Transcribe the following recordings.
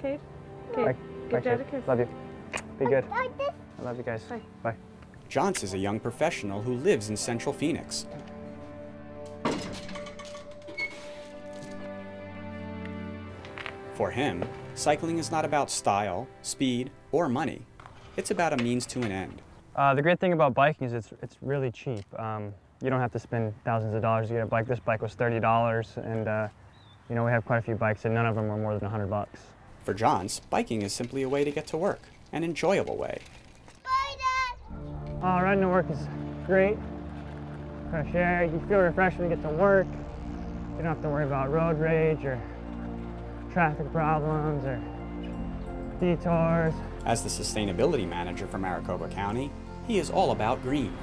Kate. Kate, give Dad a kiss. Love you. Be good. I love you guys. Bye. Bye. Johns is a young professional who lives in Central Phoenix. For him, cycling is not about style, speed, or money. It's about a means to an end. The great thing about biking is it's really cheap. You don't have to spend thousands of dollars to get a bike. This bike was $30, and you know, we have quite a few bikes, and none of them are more than $100. For Johns, biking is simply a way to get to work, an enjoyable way. Riding to work is great. Fresh air, you feel refreshed when you get to work. You don't have to worry about road rage or traffic problems or detours. As the sustainability manager for Maricopa County, he is all about green.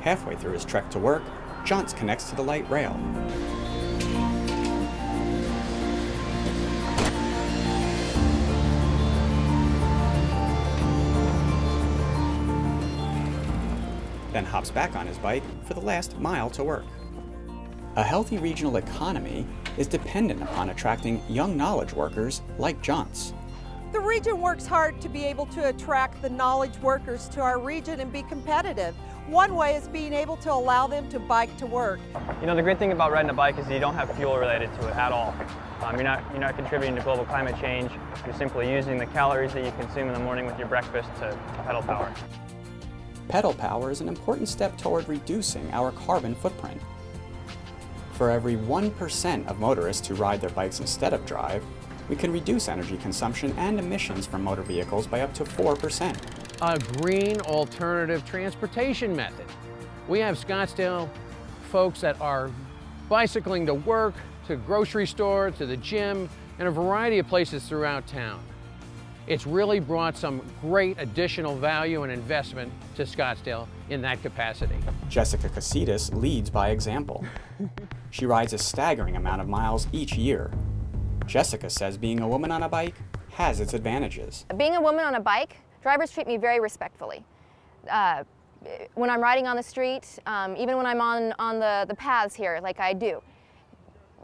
Halfway through his trek to work, Johns connects to the light rail. Then hops back on his bike for the last mile to work. A healthy regional economy is dependent upon attracting young knowledge workers like Johns. The region works hard to be able to attract the knowledge workers to our region and be competitive. One way is being able to allow them to bike to work. You know, the great thing about riding a bike is you don't have fuel related to it at all. You're not contributing to global climate change. You're simply using the calories that you consume in the morning with your breakfast to pedal power. Pedal power is an important step toward reducing our carbon footprint. For every 1% of motorists who ride their bikes instead of drive, we can reduce energy consumption and emissions from motor vehicles by up to 4%. A green alternative transportation method. We have Scottsdale folks that are bicycling to work, to grocery store, to the gym, and a variety of places throughout town. It's really brought some great additional value and investment to Scottsdale in that capacity. Jessica Casitas leads by example. She rides a staggering amount of miles each year. Jessica says being a woman on a bike has its advantages. Being a woman on a bike, drivers treat me very respectfully. When I'm riding on the street, even when I'm on the paths here like I do,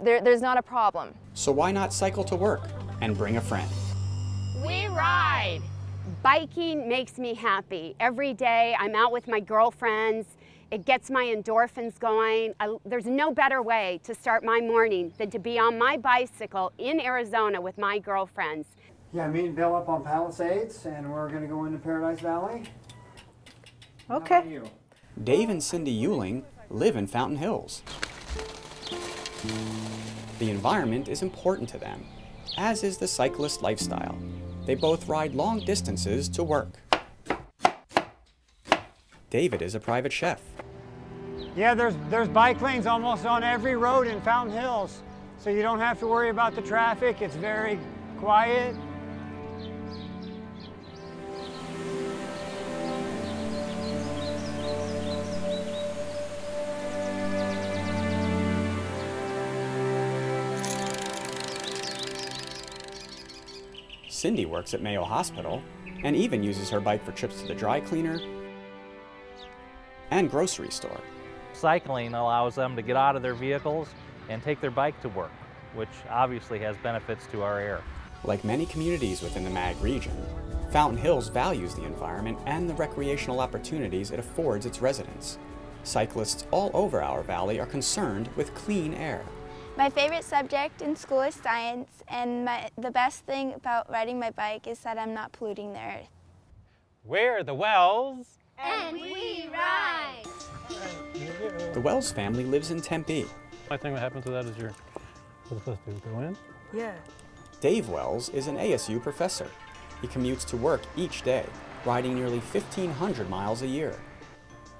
there's not a problem. So why not cycle to work and bring a friend? We ride! Biking makes me happy. Every day I'm out with my girlfriends. It gets my endorphins going. There's no better way to start my morning than to be on my bicycle in Arizona with my girlfriends. Yeah, me and Bill up on Palisades, and we're going to go into Paradise Valley. Okay. How about you? Dave and Cindy Euling live in Fountain Hills. The environment is important to them, as is the cyclist lifestyle. They both ride long distances to work. David is a private chef. Yeah, there's bike lanes almost on every road in Fountain Hills, so you don't have to worry about the traffic. It's very quiet. Cindy works at Mayo Hospital and even uses her bike for trips to the dry cleaner and grocery store. Cycling allows them to get out of their vehicles and take their bike to work, which obviously has benefits to our air. Like many communities within the MAG region, Fountain Hills values the environment and the recreational opportunities it affords its residents. Cyclists all over our valley are concerned with clean air. My favorite subject in school is science, and the best thing about riding my bike is that I'm not polluting the earth. We're the Wells. And we ride! The Wells family lives in Tempe. I think what happens to that is you're supposed to go in. Yeah. Dave Wells is an ASU professor. He commutes to work each day, riding nearly 1,500 miles a year.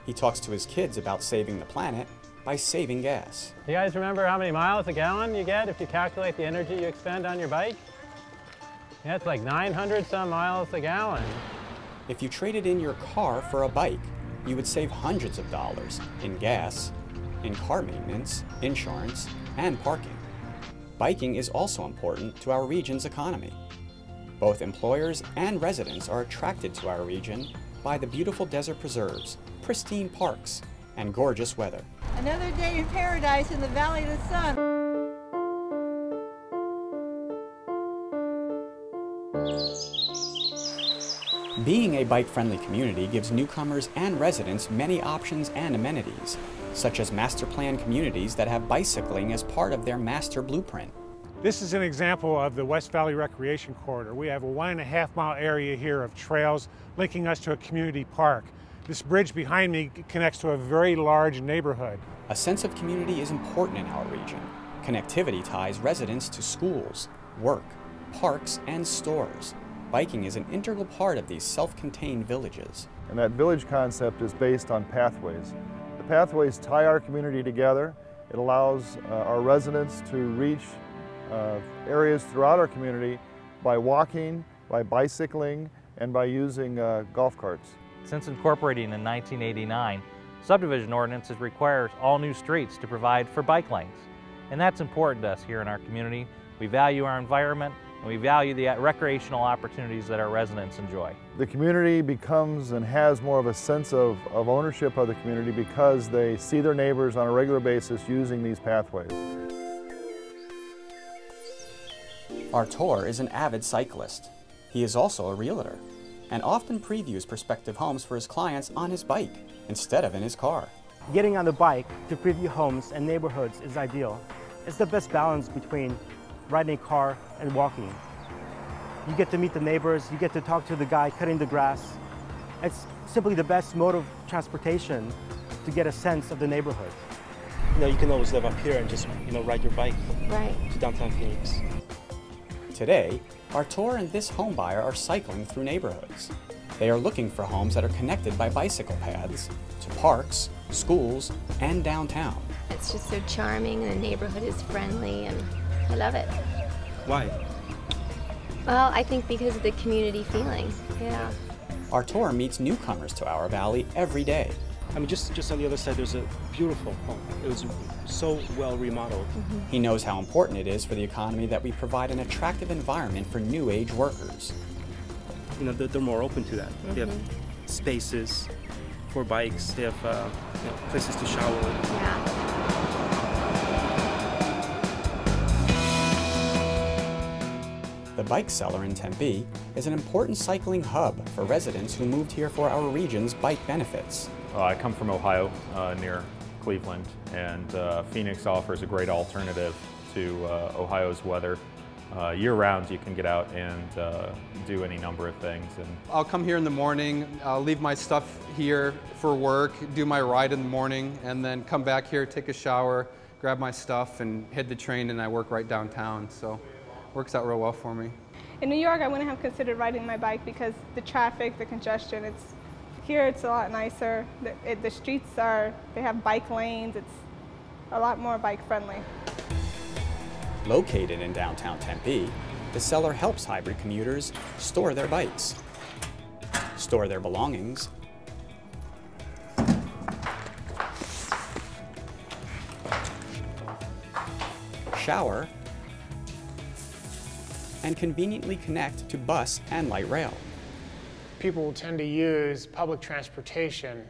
He talks to his kids about saving the planet by saving gas. You guys remember how many miles a gallon you get if you calculate the energy you expend on your bike? Yeah, it's like 900 some miles a gallon. If you traded in your car for a bike, you would save hundreds of dollars in gas, in car maintenance, insurance, and parking. Biking is also important to our region's economy. Both employers and residents are attracted to our region by the beautiful desert preserves, pristine parks, and gorgeous weather. Another day in paradise in the Valley of the Sun. Being a bike-friendly community gives newcomers and residents many options and amenities, such as master plan communities that have bicycling as part of their master blueprint. This is an example of the West Valley Recreation Corridor. We have a 1.5 mile area here of trails linking us to a community park. This bridge behind me connects to a very large neighborhood. A sense of community is important in our region. Connectivity ties residents to schools, work, parks, and stores. Biking is an integral part of these self-contained villages. And that village concept is based on pathways. The pathways tie our community together. It allows our residents to reach areas throughout our community by walking, by bicycling, and by using golf carts. Since incorporating in 1989, subdivision ordinances requires all new streets to provide for bike lanes. And that's important to us here in our community. We value our environment, and we value the recreational opportunities that our residents enjoy. The community becomes and has more of a sense of ownership of the community because they see their neighbors on a regular basis using these pathways. Artur is an avid cyclist. He is also a realtor and often previews prospective homes for his clients on his bike instead of in his car. Getting on the bike to preview homes and neighborhoods is ideal. It's the best balance between riding a car and walking. You get to meet the neighbors, you get to talk to the guy cutting the grass. It's simply the best mode of transportation to get a sense of the neighborhood. You can always live up here and just, ride your bike to downtown Phoenix. Today, Artur and this homebuyer are cycling through neighborhoods. They are looking for homes that are connected by bicycle paths to parks, schools, and downtown. It's just so charming, and the neighborhood is friendly, and I love it. Why? Well, I think because of the community feeling, yeah. Artur meets newcomers to our valley every day. Just on the other side, there's a beautiful home. It was so well remodeled. He knows how important it is for the economy that we provide an attractive environment for new age workers. They're more open to that. They have spaces for bikes. They have places to shower. Yeah. The Bike Cellar in Tempe is an important cycling hub for residents who moved here for our region's bike benefits. I come from Ohio, near Cleveland, and Phoenix offers a great alternative to Ohio's weather. Year-round, you can get out and do any number of things. And I'll come here in the morning, I'll leave my stuff here for work, do my ride in the morning, and then come back here, take a shower, grab my stuff, and head the train, and I work right downtown. So it works out real well for me. In New York, I wouldn't have considered riding my bike because the traffic, the congestion, here it's a lot nicer. The streets they have bike lanes. It's a lot more bike friendly. Located in downtown Tempe, the Cellar helps hybrid commuters store their bikes, store their belongings, shower, and conveniently connect to bus and light rail. People will tend to use public transportation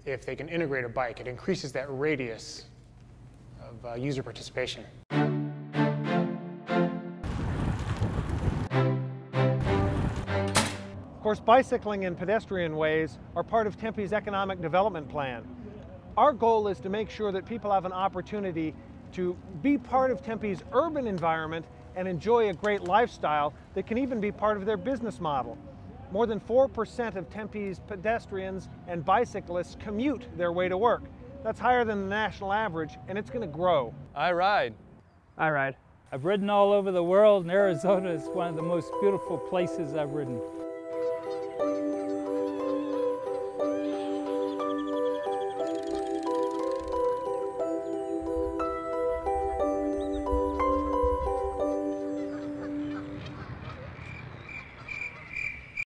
if they can integrate a bike. It increases that radius of user participation. Of course, bicycling and pedestrian ways are part of Tempe's economic development plan. Our goal is to make sure that people have an opportunity to be part of Tempe's urban environment and enjoy a great lifestyle that can even be part of their business model. More than 4% of Tempe's pedestrians and bicyclists commute their way to work. That's higher than the national average, and it's going to grow. I ride. I ride. I've ridden all over the world, and Arizona is one of the most beautiful places I've ridden.